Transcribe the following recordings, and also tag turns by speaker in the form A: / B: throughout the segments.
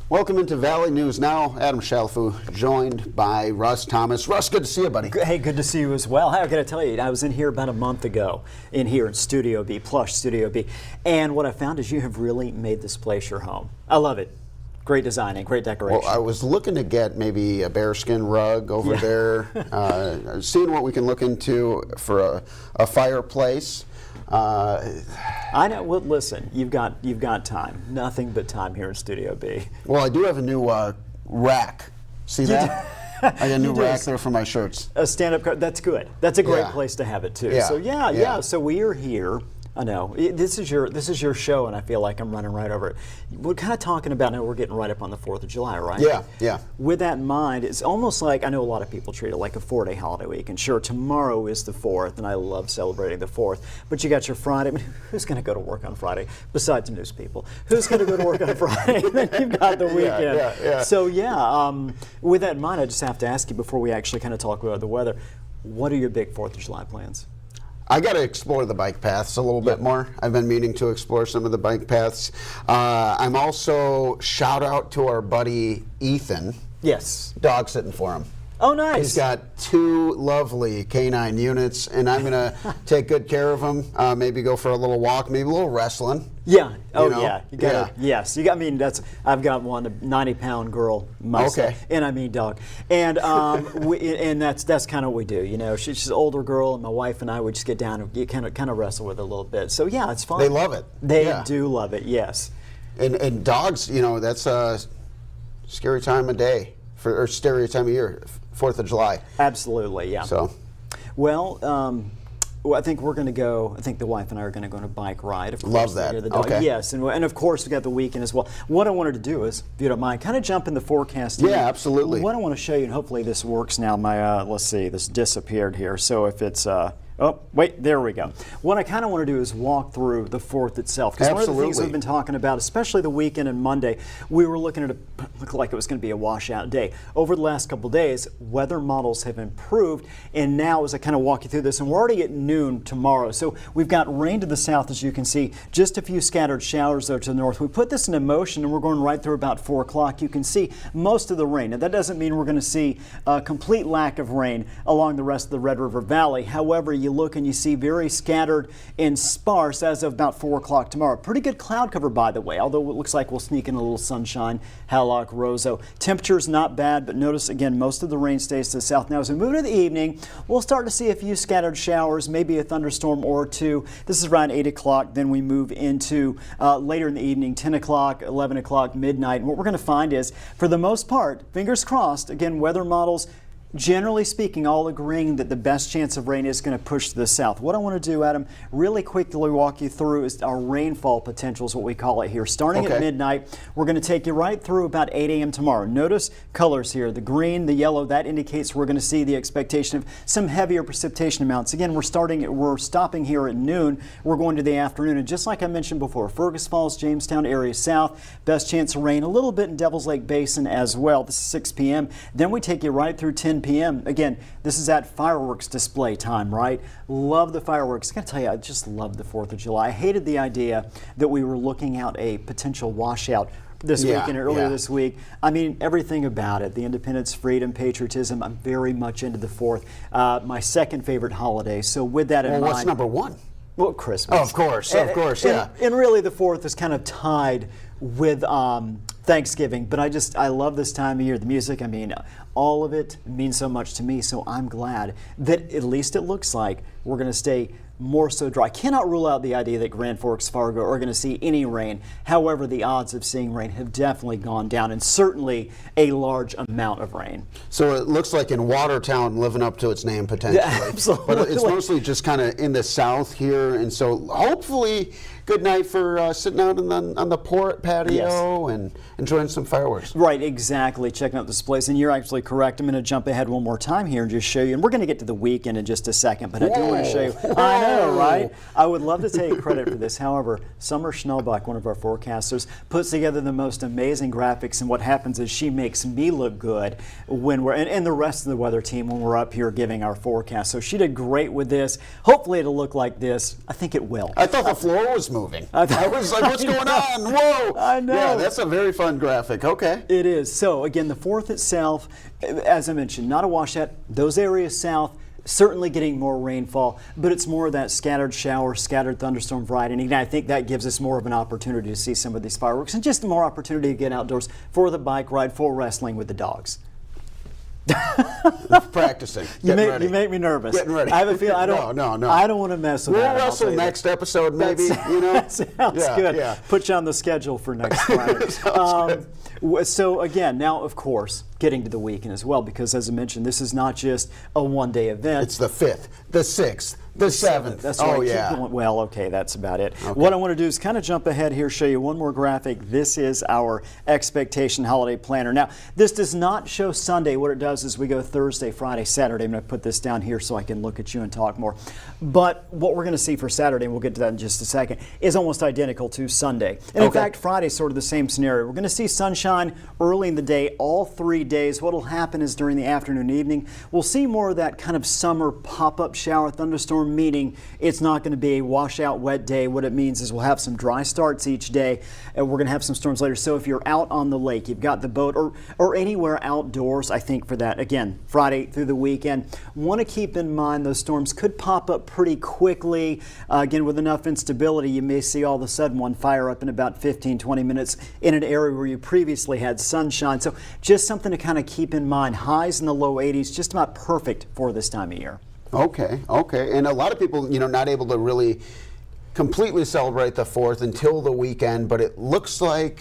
A: Welcome into Valley News Now. Adam Shalfu, joined by Russ Thomas. Russ, good to see you, buddy.
B: Hey, good to see you as well. I got to tell you, I was in here about a month ago, in Studio B, Plush Studio B, and what I found is you have really made this place your home. I love it. Great designing, great decoration.
A: Well, I was looking to get maybe a bearskin rug over there, seeing what we can look into for a fireplace.
B: I know. Well, listen, you've got time. Nothing but time here in Studio B.
A: Well, I do have a new rack. See that? I got a new rack there for my shirts.
B: A stand-up. That's good. That's a great place to have it too.
A: Yeah.
B: So yeah. So we are here. I know this is your show, and I feel like I'm running right over it. We're kind of talking about now. We're getting right up on the 4th of July, right?
A: Yeah.
B: With that in mind, it's almost like I know a lot of people treat it like a 4-day holiday week. And sure, tomorrow is the 4th, and I love celebrating the 4th. But you got your Friday. I mean, who's going to go to work on Friday besides news people? Who's going to go to work on Friday? Then you've got the weekend.
A: Yeah.
B: So with that in mind, I just have to ask you before we actually kind of talk about the weather. What are your big 4th of July plans?
A: I got to explore the bike paths a little bit more. I've been meaning to explore some of the bike paths. I'm also, shout out to our buddy Ethan.
B: Yes.
A: Dog sitting for him.
B: Oh, nice.
A: He's got 2 lovely canine units, and I'm going to take good care of them. Maybe go for a little walk, maybe a little wrestling.
B: Yeah. Oh,
A: you know?
B: yeah. You gotta, Yes. You got. I mean, I've got one, a 90-pound girl myself, and I mean dog, and and that's kind of what we do. You know, she's an older girl, and my wife and I would just get down and kind of wrestle with her a little bit. So yeah, it's fun.
A: They love it.
B: They do love it. Yes.
A: And dogs, you know, that's a scary time of day or scary time of year. 4th of July.
B: Absolutely, yeah.
A: So,
B: well, I think we're going to go. I think the wife and I are going to go on a bike ride. Of course,
A: love that.
B: The dog.
A: Okay.
B: Yes, and of course we got the weekend as well. What I wanted to do is, if you don't mind, kind of jump in the forecast.
A: Yeah, absolutely.
B: What I want to show you, and hopefully this works now. My let's see, this disappeared here. So if it's oh, wait, there we go. What I kind of want to do is walk through the 4th itself. Because one of the things we've been talking about, especially the weekend and Monday, we were looking at looked like it was going to be a washout day. Over the last couple of days, weather models have improved, and now as I kind of walk you through this, and we're already at noon tomorrow. So we've got rain to the south, as you can see, just a few scattered showers though to the north. We put this into motion, and we're going right through about 4 o'clock. You can see most of the rain. Now that doesn't mean we're going to see a complete lack of rain along the rest of the Red River Valley. However, you look and you see very scattered and sparse as of about 4 o'clock tomorrow. Pretty good cloud cover, by the way, although it looks like we'll sneak in a little sunshine, Hallock, Roseau. Temperature's not bad, but notice again, most of the rain stays to the south. Now, as we move into the evening, we'll start to see a few scattered showers, maybe a thunderstorm or two. This is around 8 o'clock. Then we move into later in the evening, 10 o'clock, 11 o'clock, midnight. And what we're going to find is, for the most part, fingers crossed, again, weather models, generally speaking, all agreeing that the best chance of rain is going to push to the south. What I want to do, Adam, really quickly walk you through is our rainfall potential is what we call it here. Starting at midnight, we're going to take you right through about 8 a.m. tomorrow. Notice colors here, the green, the yellow, that indicates we're going to see the expectation of some heavier precipitation amounts. Again, we're stopping here at noon. We're going to the afternoon, and just like I mentioned before, Fergus Falls, Jamestown area south, best chance of rain, a little bit in Devil's Lake Basin as well. This is 6 p.m. Then we take you right through 10 p.m. Again, this is at fireworks display time, right? Love the fireworks. I gotta tell you, I just love the 4th of July. I hated the idea that we were looking out a potential washout this weekend, earlier this week. I mean, everything about it, the independence, freedom, patriotism, I'm very much into the 4th. My second favorite holiday. So with that in mind.
A: What's number 1?
B: Well, Christmas.
A: Oh, of course, yeah.
B: And really the 4th is kind of tied with Thanksgiving, but I love this time of year. The music, I mean, all of it means so much to me, so I'm glad that at least it looks like we're going to stay more so dry. I cannot rule out the idea that Grand Forks, Fargo are going to see any rain. However, the odds of seeing rain have definitely gone down, and certainly a large amount of rain.
A: So it looks like in Watertown, living up to its name potentially.
B: Yeah, absolutely.
A: But it's mostly just kind of in the south here, and so hopefully good night for sitting out on the port patio and enjoying some fireworks.
B: Right, exactly. Checking out this place, and you're actually correct. I'm going to jump ahead one more time here and just show you, and we're going to get to the weekend in just a second, but I do want to show you. I know, right? I would love to take credit for this. However, Summer Schnellbach, one of our forecasters, puts together the most amazing graphics, and what happens is she makes me look good when we're, and the rest of the weather team when we're up here giving our forecast. So she did great with this. Hopefully it'll look like this. I think it will.
A: I thought the floor was moving. I was like, what's going on? Whoa!
B: I know.
A: Yeah, that's a very fun fun graphic. Okay.
B: It is. So again, the 4th itself, as I mentioned, not a washout. Those areas south, certainly getting more rainfall, but it's more of that scattered shower, scattered thunderstorm variety. And again, I think that gives us more of an opportunity to see some of these fireworks and just more opportunity to get outdoors for the bike ride, for wrestling with the dogs.
A: Practicing.
B: You make me nervous.
A: Getting ready.
B: I have a feeling I don't.
A: No.
B: I don't want to mess with that.
A: We'll wrestle next episode, maybe. You know.
B: That sounds good.
A: Yeah.
B: Put you on the schedule for next Friday. So again, now of course, getting to the weekend as well, because as I mentioned, this is not just a one-day event.
A: It's the 5th, the 6th, the 7th.
B: That's right.
A: Oh, yeah.
B: Well, okay, that's about it.
A: Okay.
B: What I want to do is kind of jump ahead here, show you one more graphic. This is our expectation holiday planner. Now, this does not show Sunday. What it does is we go Thursday, Friday, Saturday. I'm going to put this down here so I can look at you and talk more. But what we're going to see for Saturday, and we'll get to that in just a second, is almost identical to Sunday. And in fact, Friday's sort of the same scenario. We're going to see sunshine early in the day, all 3 days. What will happen is during the afternoon, evening, we'll see more of that kind of summer pop-up shower thunderstorm, meaning it's not going to be a washout wet day. What it means is we'll have some dry starts each day, and we're going to have some storms later. So if you're out on the lake, you've got the boat, or anywhere outdoors, I think for that, again, Friday through the weekend, want to keep in mind those storms could pop up pretty quickly. Again, with enough instability, you may see all of a sudden one fire up in about 15-20 minutes in an area where you previously had sunshine. So just something to kind of keep in mind. Highs in the low 80s, just about perfect for this time of year.
A: Okay. And a lot of people, not able to really completely celebrate the 4th until the weekend, but it looks like,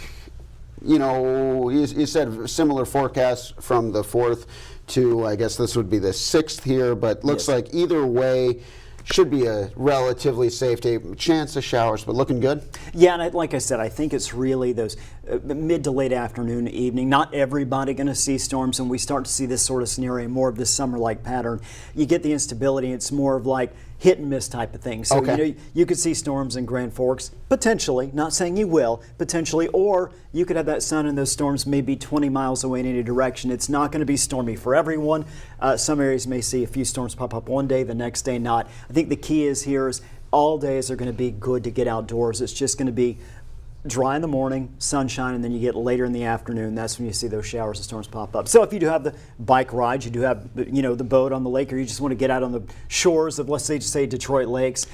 A: you said similar forecast from the 4th to, I guess this would be the 6th here, but looks like either way, should be a relatively safe day. Chance of showers, but looking good.
B: Yeah, and like I said, I think it's really those mid to late afternoon, evening. Not everybody going to see storms, and we start to see this sort of scenario, more of this summer-like pattern. You get the instability. It's more of like hit and miss type of thing. So you could see storms in Grand Forks, potentially, not saying you will, potentially, or you could have that sun and those storms maybe 20 miles away in any direction. It's not going to be stormy for everyone. Some areas may see a few storms pop up one day, the next day not. I think the key is here is all days are going to be good to get outdoors. It's just going to be dry in the morning, sunshine, and then you get later in the afternoon. That's when you see those showers and storms pop up. So if you do have the bike rides, you do have the boat on the lake, or you just want to get out on the shores of, let's say Detroit lakes,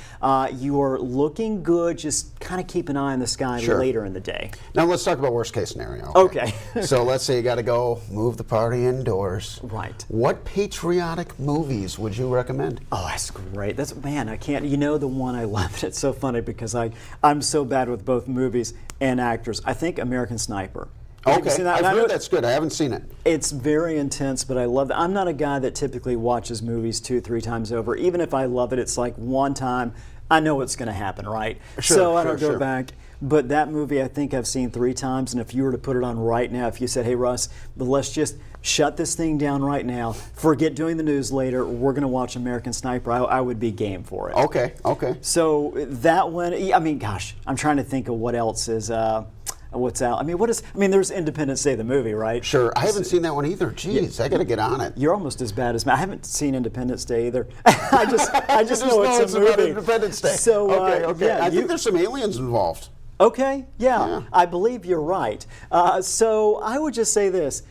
B: you are looking good. Just kind of keep an eye on the sky later in the day.
A: Now let's talk about worst case scenario.
B: Okay.
A: So let's say you got to go move the party indoors.
B: Right.
A: What patriotic movies would you recommend?
B: Oh, that's great. I can't. The one I love. It's so funny because I'm so bad with both movies and actors. I think American Sniper.
A: Okay, I've heard that's good. I haven't seen it.
B: It's very intense, but I love it. I'm not a guy that typically watches movies 2-3 times over. Even if I love it, it's like one time, I know what's going to happen, right? So I don't go back. But that movie, I think I've seen 3 times, and if you were to put it on right now, if you said, hey, Russ, let's just shut this thing down right now, forget doing the news later, we're going to watch American Sniper, I would be game for it. Okay. So that one, gosh, I'm trying to think of what else is... what's out? There's Independence Day, the movie, right?
A: Sure. I haven't seen that one either. Jeez, I got to get on it.
B: You're almost as bad as me. I haven't seen Independence Day either. I just know it's a movie.
A: About Independence Day.
B: So,
A: okay. I think there's some aliens involved.
B: Okay, yeah. I believe you're right. So I would just say this.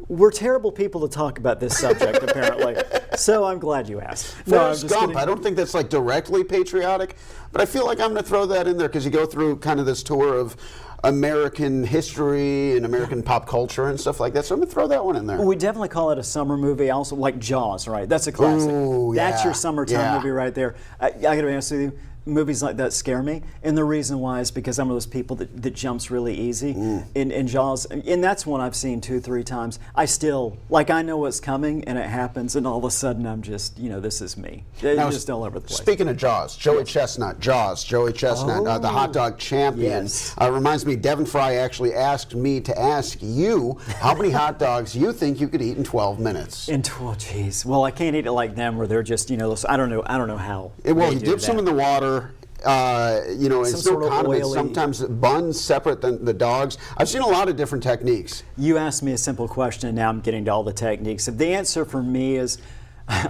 B: We're terrible people to talk about this subject, apparently. So I'm glad you asked.
A: Forrest Gump, I don't think that's like directly patriotic, but I feel like I'm going to throw that in there because you go through kind of this tour of American history and American pop culture and stuff like that. So I'm going to throw that one in there.
B: We definitely call it a summer movie. Also, like Jaws, right? That's a classic.
A: Ooh,
B: that's your summertime movie right there. I got to be honest with you. Movies like that scare me, and the reason why is because I'm one of those people that jumps really easy in Jaws, and that's one I've seen 2-3 times. I still, I know what's coming, and it happens, and all of a sudden I'm just, this is me. Now, just all over the place.
A: Speaking of Jaws, Joey Chestnut, the hot dog champion. Reminds me, Devin Fry actually asked me to ask you how many hot dogs you think you could eat in 12 minutes.
B: In 12, geez. Well, I can't eat it like them where they're just, I don't know how.
A: Well, he dips them in the water. It's no condiments. Sometimes buns separate than the dogs. I've seen a lot of different techniques.
B: You asked me a simple question, and now I'm getting to all the techniques. The answer for me is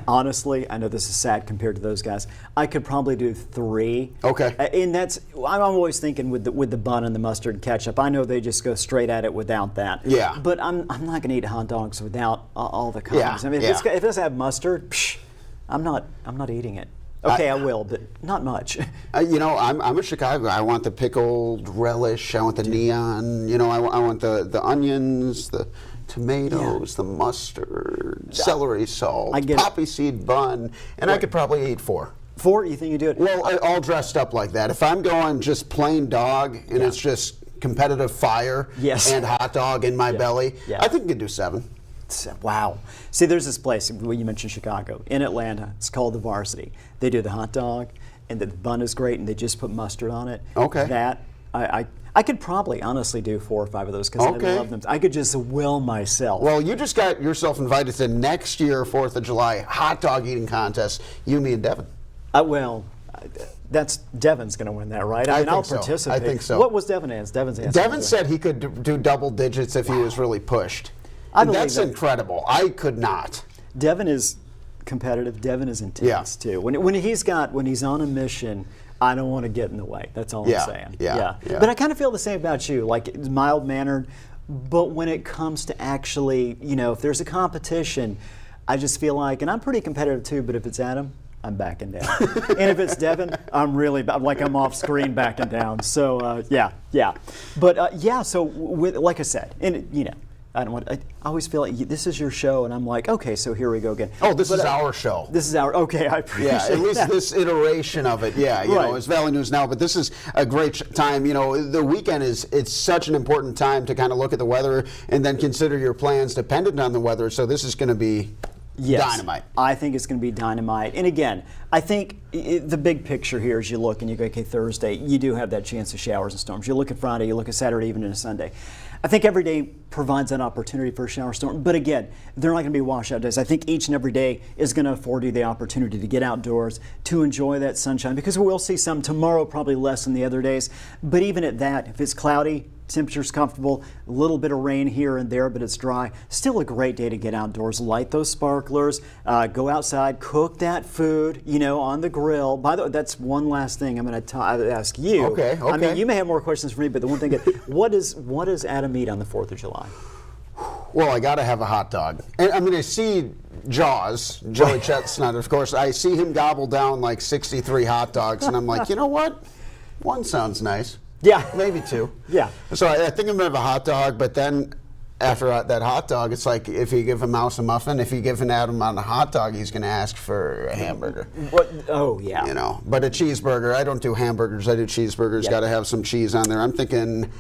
B: Honestly, I know this is sad compared to those guys. I could probably do 3.
A: Okay.
B: And I'm always thinking with the bun and the mustard and ketchup. I know they just go straight at it without that.
A: Yeah.
B: But I'm not going to eat hot dogs without all the condiments.
A: Yeah,
B: I mean, if it doesn't have mustard, I'm not eating it. Okay, I will, but not much.
A: I'm a Chicago. I want the pickled relish. I want the neon. I want the onions, the tomatoes, the mustard, celery salt, poppy seed bun, and I could probably eat 4.
B: 4? You think you do it?
A: Well, all dressed up like that. If I'm going just plain dog and it's just competitive fire and hot dog in my belly, I think I could do 7.
B: Wow. See, there's this place, you mentioned Chicago, in Atlanta. It's called the Varsity. They do the hot dog, and the bun is great, and they just put mustard on it.
A: Okay.
B: That, I could probably honestly do 4 or 5 of those because I love them. I could just will myself.
A: Well, you just got yourself invited to next year 4th of July hot dog eating contest, you, me, and Devin.
B: That's Devin's going to win that, right? I mean, I'll participate.
A: I think so.
B: What was Devin's answer?
A: Devin said he could do double digits if he was really pushed. That's incredible. I could not.
B: Devin is competitive. Devin is intense too. When he's on a mission, I don't want to get in the way. That's all I'm saying. Yeah. But I kind of feel the same about you. Like, mild mannered. But when it comes to actually, if there's a competition, I just feel like, and I'm pretty competitive too. But if it's Adam, I'm backing down. And if it's Devin, I'm off screen backing down. So yeah. But so like I said, and I always feel like this is your show, and I'm like, okay, so here we go again.
A: Oh, this is our show.
B: This is okay, I appreciate it.
A: At least this iteration of it, it's Valley News Now, but this is a great time. The weekend it's such an important time to kind of look at the weather and then consider your plans dependent on the weather, so this is going to be dynamite.
B: I think it's going to be dynamite. And again, I think the big picture here as you look and you go, okay, Thursday, you do have that chance of showers and storms. You look at Friday, you look at Saturday, even into Sunday. I think every day provides an opportunity for a shower storm. But again, they're not going to be washout days. I think each and every day is going to afford you the opportunity to get outdoors, to enjoy that sunshine, because we'll see some tomorrow, probably less than the other days. But even at that, if it's cloudy, temperature's comfortable, a little bit of rain here and there, but it's dry. Still a great day to get outdoors, light those sparklers, go outside, cook that food, on the grill. By the way, that's one last thing I'm going to ask you.
A: Okay.
B: I mean, you may have more questions for me, but the one thing, what does Adam eat on the 4th of July?
A: Well, I got to have a hot dog. And I mean, I see Jaws, Joey Chestnut, of course. I see him gobble down like 63 hot dogs, and I'm like, you know what? 1 sounds nice.
B: Yeah.
A: Maybe 2.
B: Yeah.
A: So I think I'm going to have a hot dog, but then after that hot dog, it's like if you give a mouse a muffin, if you give an Adam on a hot dog, he's going to ask for a hamburger.
B: What? Oh, yeah.
A: But a cheeseburger. I don't do hamburgers. I do cheeseburgers.
B: Yeah.
A: Got to have some cheese on there. I'm thinking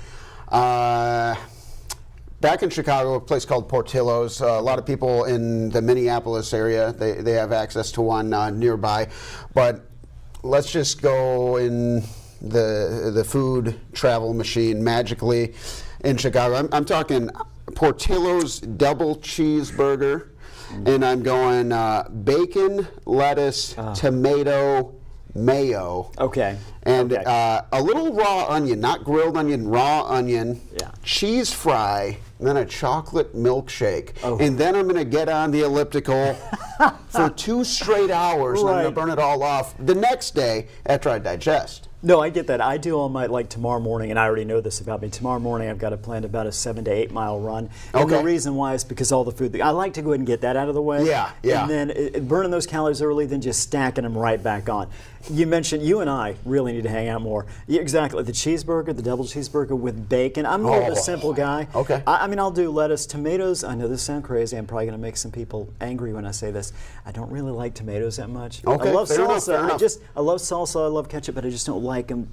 A: back in Chicago, a place called Portillo's. A lot of people in the Minneapolis area, they have access to one nearby. But let's just go in the food travel machine magically in Chicago. I'm talking Portillo's double cheeseburger, and I'm going bacon, lettuce, tomato, mayo.
B: Okay.
A: And a little raw onion, not grilled onion, raw onion, cheese fry, and then a chocolate milkshake. Oh. And then I'm going to get on the elliptical for 2 straight hours, and I'm going to burn it all off the next day after I digest.
B: No, I get that. I do all my, tomorrow morning, and I already know this about me. Tomorrow morning, I've got to plan about a 7 to 8 mile run. And the reason why is because all the food, I like to go ahead and get that out of the way.
A: Yeah.
B: And then burning those calories early, then just stacking them right back on. You mentioned you and I really need to hang out more. Yeah, exactly. The cheeseburger, the double cheeseburger with bacon. I'm more of a simple guy.
A: Okay.
B: I mean, I'll do lettuce, tomatoes. I know this sounds crazy. I'm probably going to make some people angry when I say this. I don't really like tomatoes that much.
A: Okay.
B: I love
A: fair
B: salsa.
A: enough.
B: I love salsa. I love ketchup, but I just don't like them,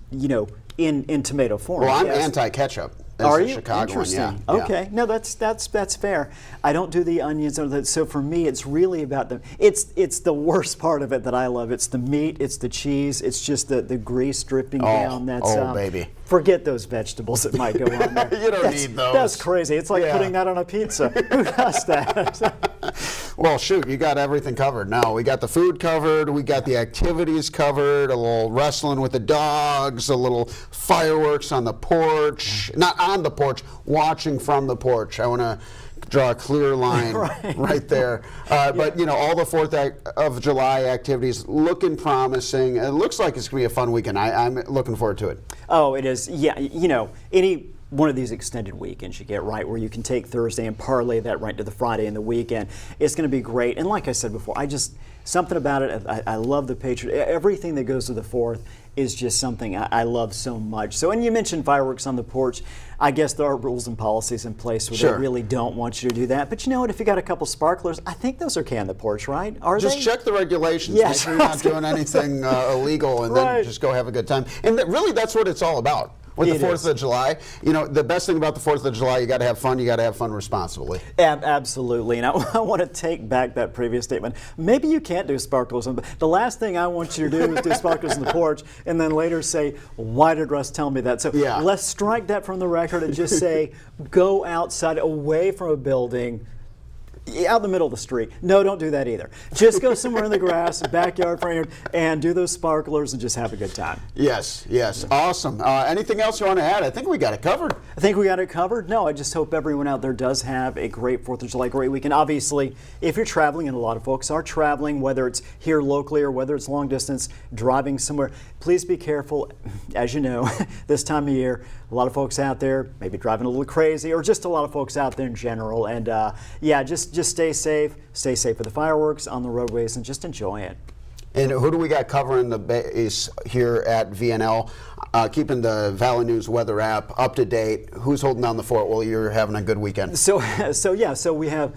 B: in tomato form.
A: Well, I'm anti-ketchup.
B: Are you?
A: Chicagoan,
B: Interesting.
A: yeah.
B: Okay. No, that's fair. I don't do the onions. So for me, it's really about it's the worst part of it that I love. It's the meat. It's the cheese. It's just the grease dripping down. That's
A: baby.
B: Forget those vegetables that might go on there.
A: You don't need those.
B: That's crazy. It's like putting that on a pizza. Who does that?
A: Well, shoot, you got everything covered now. We got the food covered. We got the activities covered. A little wrestling with the dogs. A little fireworks on the porch. Not on the porch, watching from the porch. I want to draw a clear line right there. But you know, all the 4th of July activities looking promising. It looks like it's going to be a fun weekend. I'm looking forward to it.
B: Oh, it is. Yeah, you know, any one of these extended weekends you get, right, where you can take Thursday and parlay that right to the Friday and the weekend. It's going to be great. And like I said before, something about it, I love the Patriots. Everything that goes to the 4th is just something I love so much. So, and you mentioned fireworks on the porch. I guess there are rules and policies in place where they really don't want you to do that. But you know what? If you got a couple sparklers, I think those are okay on the porch, right? Are
A: just
B: they?
A: check the regulations.
B: Yes.
A: Make sure you're not doing anything illegal, and then just go have a good time. And really, that's what it's all about. With the 4th of July, you know, the best thing about the 4th of July, you got to have fun. You got to have fun responsibly.
B: Absolutely. And I want to take back that previous statement. Maybe you can't do sparklers. The last thing I want you to do is do sparklers on the porch and then later say, why did Russ tell me that? So let's strike that from the record and just say, go outside, away from a building, out in the middle of the street. No, don't do that either. Just go somewhere in the grass, backyard, front yard, and do those sparklers and just have a good time.
A: Yes, yes. Awesome. Anything else you want to add? I think we got it covered.
B: I think we got it covered. No, I just hope everyone out there does have a great 4th of July, great weekend. Obviously, if you're traveling, and a lot of folks are traveling, whether it's here locally or whether it's long distance, driving somewhere, please be careful. As you know, this time of year, a lot of folks out there maybe driving a little crazy, or just a lot of folks out there in general. And yeah, just stay safe. Stay safe with the fireworks on the roadways, and just enjoy it.
A: And who do we got covering the base here at VNL? Keeping the Valley News weather app up to date. Who's holding down the fort while you're having a good weekend?
B: So we have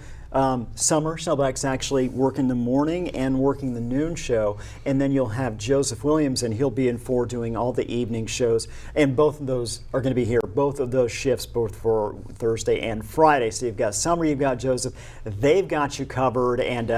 B: Summer Snellback's actually working the morning and working the noon show, and then you'll have Joseph Williams, and he'll be in 4 doing all the evening shows, and both of those are going to be here, both of those shifts, both for Thursday and Friday. So you've got Summer, you've got Joseph, they've got you covered, and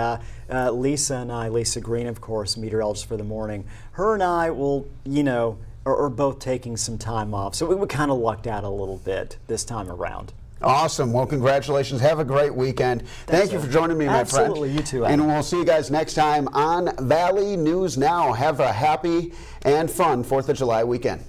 B: Lisa and I, Lisa Green, of course, meteorologist for the morning, her and I will, you know, are both taking some time off, so we kind of lucked out a little bit this time around.
A: Awesome. Well, congratulations. Have a great weekend. Thank you for joining me, my friend.
B: Absolutely. You too, Adam.
A: And we'll see you guys next time on Valley News Now. Have a happy and fun 4th of July weekend.